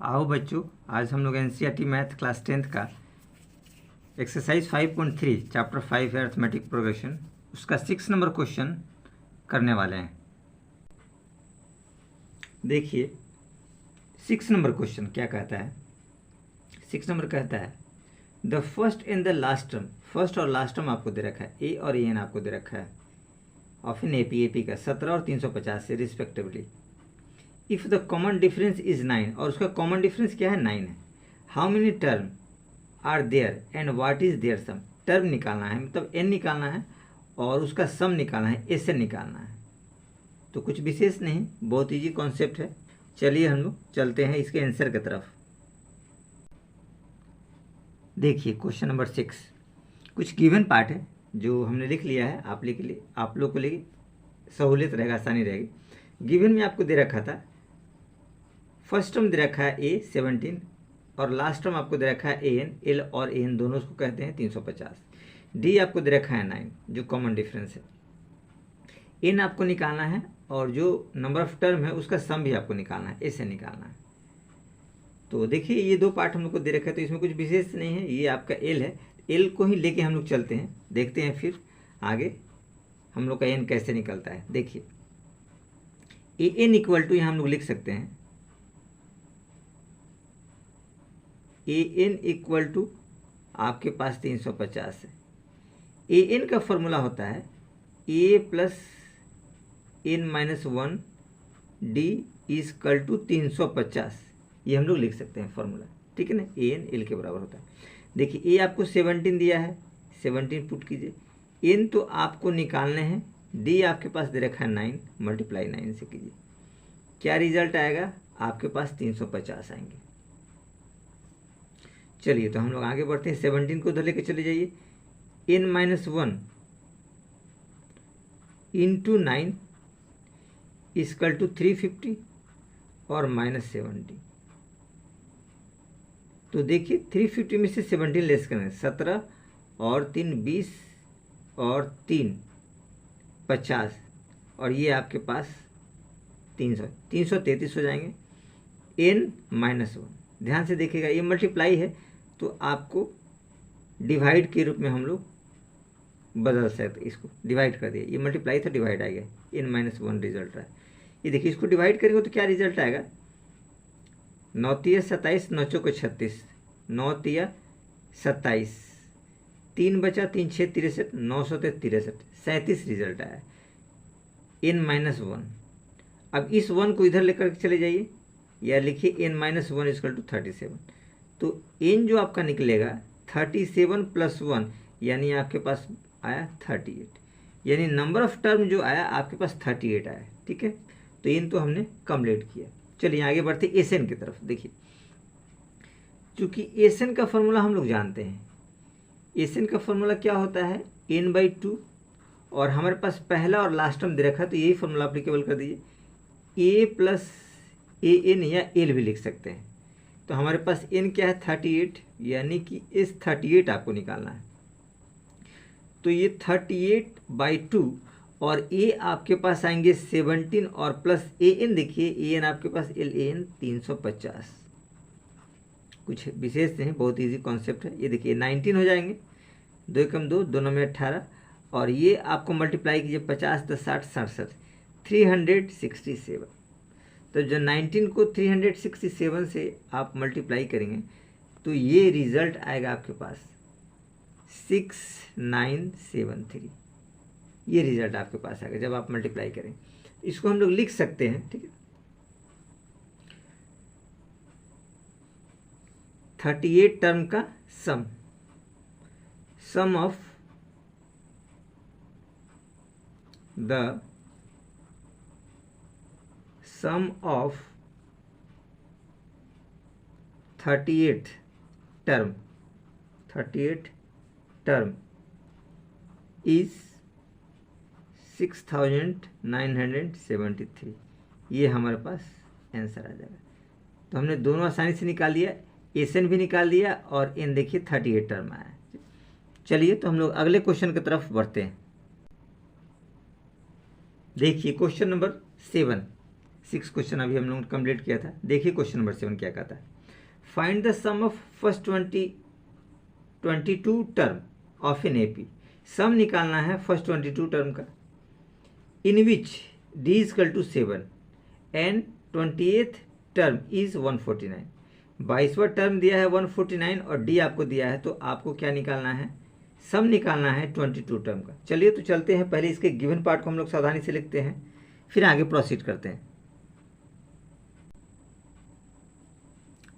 आओ बच्चों, आज हम लोग एनसीईआरटी मैथ क्लास 10th का एक्सरसाइज 5.3 चैप्टर 5 है अर्थमेटिक प्रोग्रेशन, उसका 6 नंबर क्वेश्चन करने वाले हैं। देखिए 6 नंबर क्वेश्चन क्या कहता है। 6 नंबर कहता है the first and the last term, first और लास्ट टर्म आपको दे रखा है, ए और ए एन आपको दे रखा है ऑफ इन एपी का 17 और 350 से respectively. If the common difference is 9, और उसका कॉमन डिफरेंस क्या है, 9 है। How many term are there and what is their sum. Term निकालना है, मतलब एन निकालना है और उसका सम निकालना है, एस एन निकालना है। तो कुछ विशेष नहीं, बहुत ईजी कॉन्सेप्ट है। चलिए हम लोग चलते हैं इसके आंसर की तरफ। देखिए क्वेश्चन नंबर 6 कुछ गिवन पार्ट है जो हमने लिख लिया है, आप लोग को लिए सहूलियत रहेगा, आसानी रहेगी। गिवन में आपको दे रखा था, फर्स्ट टर्म दे रखा है ए 17 और लास्ट टर्म आपको दे रखा है ए एन, एल और ए एन दोनों उसको कहते हैं 350। डी आपको दे रखा है 9 जो कॉमन डिफरेंस है। एन आपको निकालना है और जो नंबर ऑफ टर्म है उसका सम भी आपको निकालना है, ऐसे निकालना है। तो देखिए ये दो पार्ट हम लोग को दे रखा है, तो इसमें कुछ विशेष नहीं है। ये आपका एल है, एल को ही लेके हम लोग चलते हैं, देखते हैं फिर आगे हम लोग का एन कैसे निकलता है। देखिए ए एन इक्वल टू यहाँ हम लोग लिख सकते हैं ए एन इक्वल टू आपके पास 350 है। ए एन का फॉर्मूला होता है A plus N minus 1 D is equal to 350। ये हम लोग लिख सकते हैं फॉर्मूला, ठीक है ना। ए एन एल के बराबर होता है। देखिए ए आपको 17 दिया है, 17 पुट कीजिए। एन तो आपको निकालने हैं, डी आपके पास दे रखा है 9, मल्टीप्लाई 9 से कीजिए। क्या रिजल्ट आएगा, आपके पास 350 आएंगे। चलिए तो हम लोग आगे बढ़ते हैं। 17 को उधर लेके चले जाइए। n minus 1 into 9 equal to 350 और माइनस 70। तो देखिए 350 में से 17 लेस करें, 17 और 3 20 और 3 50 और ये आपके पास 333 हो जाएंगे। n माइनस 1 ध्यान से देखिएगा, ये मल्टीप्लाई है तो आपको डिवाइड के रूप में हम लोग बदल सकते, इसको डिवाइड कर दिए। ये मल्टीप्लाई था, डिवाइड आ गया, n माइनस 1 रिजल्ट रहा है। ये देखिए इसको डिवाइड करेंगे तो क्या रिजल्ट आएगा, 9 तिया 27, 9 चौके 36, 9 तिया 27, 3 बचा 3 6 63, 9 सौ 63, 37 रिजल्ट आया n माइनस 1। अब इस 1 को इधर लेकर चले जाइए, या लिखिए n माइनस 1 इजकल टू 37। तो n जो आपका निकलेगा 37 प्लस 1 यानी आपके पास आया 38, यानी नंबर ऑफ टर्म जो आया आपके पास 38 आया, ठीक है। तो n तो हमने कंप्लीट किया। चलिए आगे बढ़ते एस एन की तरफ। देखिए चूंकि एस एन का फॉर्मूला हम लोग जानते हैं, एस एन का फॉर्मूला क्या होता है, n/2, और हमारे पास पहला और लास्ट टर्म दे रखा है तो यही फॉर्मूला अप्लीकेबल कर दीजिए। ए प्लस ए एन या एल भी लिख सकते हैं। तो हमारे पास n क्या है 38, यानी कि इस 38 आपको निकालना है। तो ये 38/2 और a आपके पास आएंगे 17 और प्लस ए एन, देखिए ए एन आपके पास एल ए एन 350। कुछ विशेष नहीं, बहुत इजी कॉन्सेप्ट है। ये देखिए 19 हो जाएंगे, 2 एकम 2, दोनों में 18, और ये आपको मल्टीप्लाई कीजिए 50 10 60 67, 367। तो जो 19 को 367 से आप मल्टीप्लाई करेंगे तो ये रिजल्ट आएगा आपके पास 6973। ये रिजल्ट आपके पास आएगा जब आप मल्टीप्लाई करें। इसको हम लोग लिख सकते हैं, ठीक है। 38 टर्म का सम of the sum of 38 term is 6973। ये हमारे पास आंसर आ जाएगा। तो हमने दोनों आसानी से निकाल लिया, एस एन भी निकाल दिया और एन देखिए 38 टर्म आया। चलिए तो हम लोग अगले क्वेश्चन की तरफ बढ़ते हैं। देखिए क्वेश्चन नंबर 7 6 क्वेश्चन अभी हम लोगों ने कंप्लीट किया था। देखिए क्वेश्चन नंबर 7 क्या कहता है। Find the sum of first 22 term of an AP. Sum निकालना है फर्स्ट 22 टर्म का, in which D is equal to 7 and 28th term is 149। 22वां टर्म दिया है 149 और डी आपको दिया है, तो आपको क्या निकालना है, सम निकालना है 22 टर्म का। चलिए तो चलते हैं, पहले इसके गिवन पार्ट को हम लोग सावधानी से लिखते हैं, फिर आगे प्रोसीड करते हैं।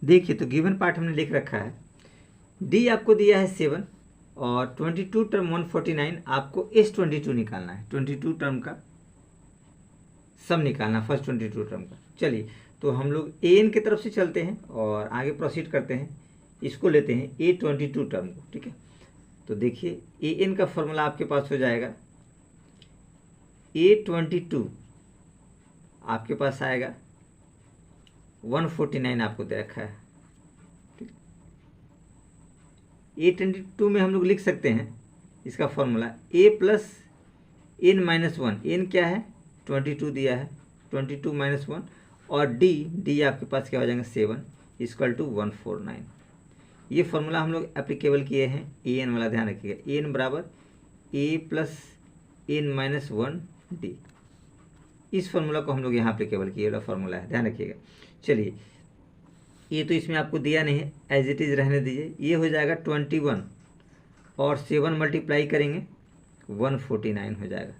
देखिए तो गिवन पार्ट हमने लिख रखा है, डी आपको दिया है 7 और 22 टर्म 149, आपको S22 निकालना है, 22 टर्म का सम निकालना फर्स्ट 22 टर्म का। चलिए तो हम लोग एन की तरफ से चलते हैं और आगे प्रोसीड करते हैं। इसको लेते हैं A22 टर्म को, ठीक है। तो देखिए एन का फॉर्मूला आपके पास हो जाएगा, A22 आपके पास आएगा 149 आपको दे रखा है, ठीक। A22 में हम लोग लिख सकते हैं इसका formula A plus n minus 1। N क्या है, 22 दिया है, 22 माइनस 1 और डी आपके पास क्या हो जाएगा 7 इक्वल टू 149। ये फॉर्मूला हम लोग एप्लीकेबल किए हैं ए एन वाला, ध्यान रखिएगा। एन बराबर ए प्लस एन माइनस 1 डी, इस फॉर्मूला को हम लोग यहाँ एप्लीकेबल किए वाला फॉर्मूला है, ध्यान रखिएगा। चलिए ये तो इसमें आपको दिया नहीं है, एज इट इज़ रहने दीजिए। ये हो जाएगा 21 और 7 मल्टीप्लाई करेंगे 149 हो जाएगा।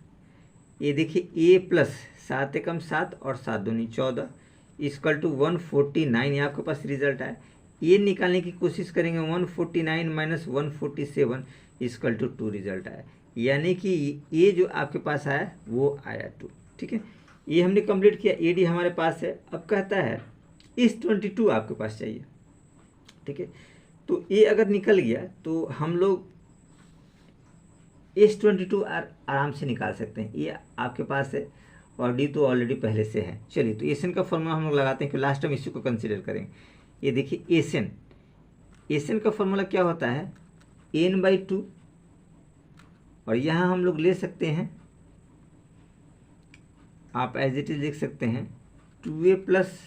ये देखिए ए प्लस 7 एकम 7 और 7 दूनी 14 इक्वल टू 149, ये आपके पास रिजल्ट आया। ये निकालने की कोशिश करेंगे 149 माइनस 147 इक्वल टू 2 रिजल्ट आया, यानी कि ये जो आपके पास आया वो आया 2, ठीक है। ये हमने कंप्लीट किया, ए डी हमारे पास है। अब कहता है इस 22 आपके पास चाहिए, ठीक है। तो ये अगर निकल गया तो हम लोग S22 आराम से निकाल सकते हैं, ये आपके पास है और डी तो ऑलरेडी पहले से है। चलिए तो एसन का फॉर्मूला हम लोग लगाते हैं कि लास्ट टाइम इसी को कंसीडर करेंगे। ये देखिए एसन का फॉर्मूला क्या होता है, n/2 और यहाँ हम लोग ले सकते हैं, आप एज इट इज लिख सकते हैं 2a plus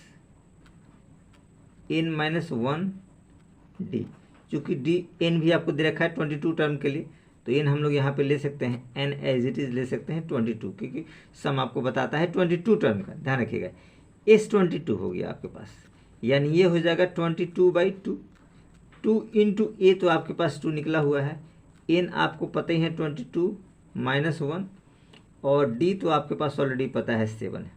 n minus 1 D, चूँकि डी एन भी आपको दे रखा है 22 टर्म के लिए, तो एन हम लोग यहाँ पे ले सकते हैं, एन एज इट इज ले सकते हैं 22, क्योंकि सम आपको बताता है 22 टर्म का, ध्यान रखिएगा। S22 हो गया आपके पास, यानी ये हो जाएगा 22/2, 2 इंटू ए तो आपके पास 2 निकला हुआ है, एन आपको पता ही है 22 माइनस 1 और डी तो आपके पास ऑलरेडी पता है 7 है,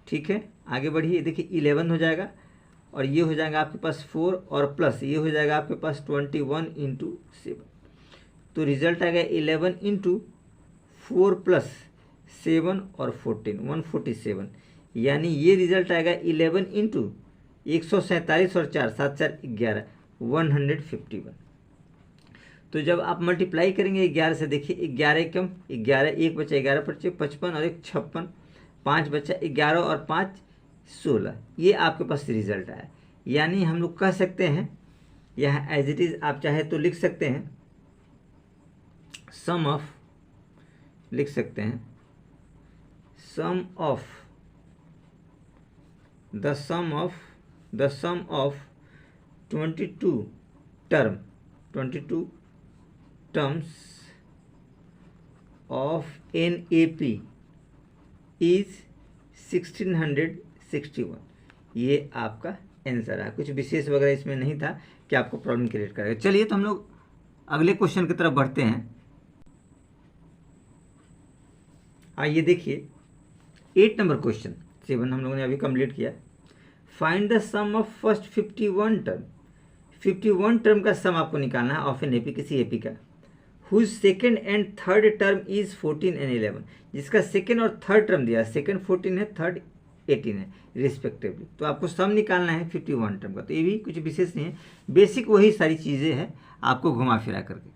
ठीक है। आगे बढ़िए, देखिए 11 हो जाएगा और ये हो जाएगा आपके पास 4 और प्लस ये हो जाएगा आपके पास 21 इंटू 7, तो रिजल्ट आएगा 11 इंटू 4 प्लस 7 और 14 147, यानी ये रिजल्ट आएगा 11 इंटू 147 और 4 7 4 11 151। तो जब आप मल्टीप्लाई करेंगे 11 से, देखिए 11 कम 11, 1 बचा 11 बचे 55 और 1 56, 5 बचा 11 और 5 16, ये आपके पास रिजल्ट आया। यानी हम लोग कह सकते हैं, यहाँ एज इट इज़ आप चाहे तो लिख सकते हैं, सम ऑफ लिख सकते हैं, sum of the sum of 22 terms of an A P is 1661। ये आपका आंसर है, कुछ विशेष वगैरह इसमें नहीं था कि आपको प्रॉब्लम क्रिएट करेगा। चलिए तो हम लोग अगले क्वेश्चन की तरफ बढ़ते हैं। आइए देखिए 8 नंबर क्वेश्चन, 7 हम लोगों ने अभी कंप्लीट किया। Find the sum of first 51 term. 51 term का सम आपको निकालना है ऑफ एन एपी, किसी एपी का, whose second and third term is 14 and 11, जिसका सेकेंड और थर्ड टर्म दिया, सेकेंड 14 है, थर्ड 18 है रिस्पेक्टिवली। तो आपको सम निकालना है 51 टर्म का, तो ये भी कुछ विशेष नहीं है, बेसिक वही सारी चीज़ें हैं, आपको घुमा फिरा करके।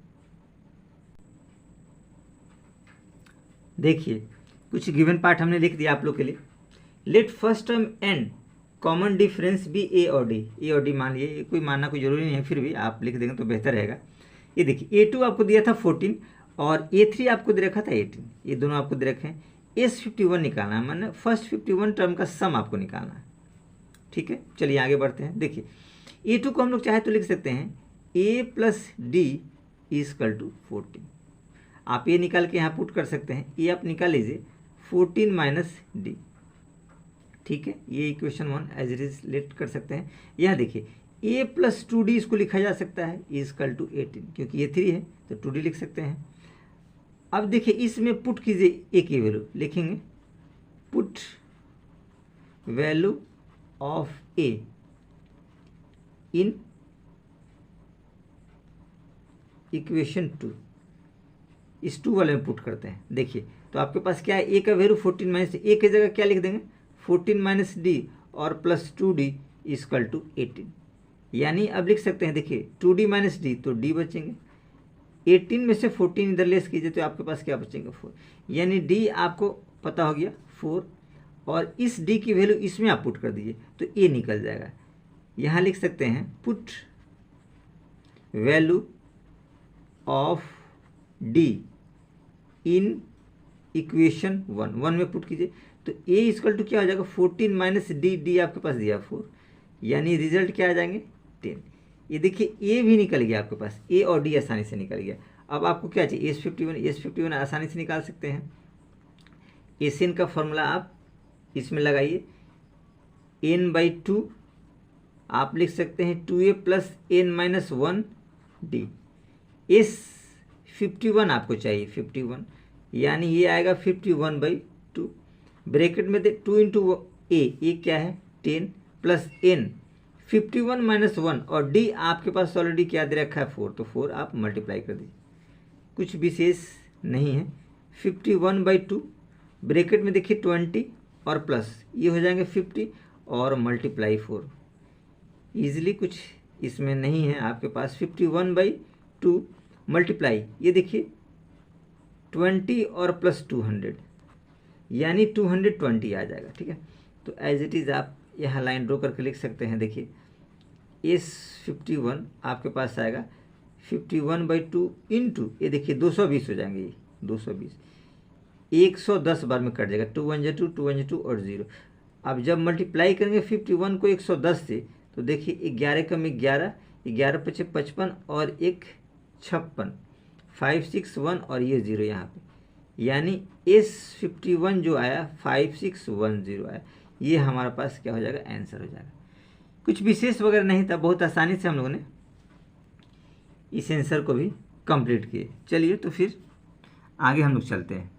देखिए कुछ गिवन पार्ट हमने लिख दिया आप लोग के लिए। Let first term and common difference भी ए और डी मान लिए, कोई मानना कोई जरूरी नहीं है, फिर भी आप लिख देंगे तो बेहतर रहेगा। ये देखिए A2 आपको दिया था 14 और A3 आपको दे रखा था 18, ये दोनों आपको दे रखे हैं। S51 निकालना है, माने फर्स्ट 51 टर्म का सम आपको निकालना है। ठीक है, चलिए आगे बढ़ते हैं। देखिए A2 को हम लोग चाहे तो लिख सकते हैं A plus d equal to 14। आप ये निकाल के यहाँ पुट कर सकते हैं, ये आप निकाल लीजिए 14 माइनस डी। ठीक है, ये equation 1 as it is let कर सकते हैं। यहाँ देखिए A प्लस 2D इसको लिखा जा सकता है इजकल टू 18, क्योंकि ये 3 है तो 2D लिख सकते हैं। अब देखिए इसमें पुट कीजिए A की वैल्यू, लिखेंगे put value of A in equation 2, इस 2 वाले में पुट करते हैं। देखिए तो आपके पास क्या है, A का वैल्यू 14 माइनस A की जगह क्या लिख देंगे 14 माइनस डी और प्लस 2D इजकल टू 18। यानी अब लिख सकते हैं, देखिए 2D माइनस डी तो D बचेंगे, 18 में से 14 इधर लेस कीजिए तो आपके पास क्या बचेंगे 4। यानी D आपको पता हो गया 4, और इस D की वैल्यू इसमें आप पुट कर दीजिए तो A निकल जाएगा। यहाँ लिख सकते हैं put value of D in equation 1 में पुट कीजिए तो A इक्वल टू क्या हो जाएगा 14 माइनस डी आपके पास दिया 4, यानी रिजल्ट क्या आ जाएंगे 10। ये देखिए A भी निकल गया आपके पास, A और D आसानी से निकल गया। अब आपको क्या चाहिए S51 आसानी से निकाल सकते हैं। एसएन का फॉर्मूला आप इसमें लगाइए, n/2 आप लिख सकते हैं 2A plus n-1 D. S51 आपको चाहिए 51, यानी ये आएगा 51/2। ब्रैकेट में दे 2 इंटू ए क्या है 10 प्लस n 51 माइनस 1 और d आपके पास ऑलरेडी क्या दे रखा है 4, तो 4 आप मल्टीप्लाई कर दीजिए, कुछ विशेष नहीं है। 51/2 ब्रैकेट में देखिए 20 और प्लस ये हो जाएंगे 50 और मल्टीप्लाई 4। ईजिली कुछ इसमें नहीं है आपके पास। 51/2 मल्टीप्लाई ये देखिए 20 और प्लस 200 यानी 220 आ जाएगा। ठीक है, तो एज इट इज़ आप यहाँ लाइन ड्रॉ करके लिख सकते हैं। देखिए S51 आपके पास आएगा 51/2 इंटू ये देखिए 220 हो जाएंगे, ये 220 110 बार में कट जाएगा, 2 1 2 2 1 2 और 0। अब जब मल्टीप्लाई करेंगे 51 को 110 से तो देखिए 11 कम 11, 11 पचे 55 और 1 56, 5 6 1 और ये 0 यहाँ पे, यानी S51 जो आया 5610 आया। ये हमारे पास क्या हो जाएगा आंसर हो जाएगा। कुछ विशेष वगैरह नहीं था, बहुत आसानी से हम लोगों ने इस आंसर को भी कंप्लीट किए। चलिए तो फिर आगे हम लोग चलते हैं।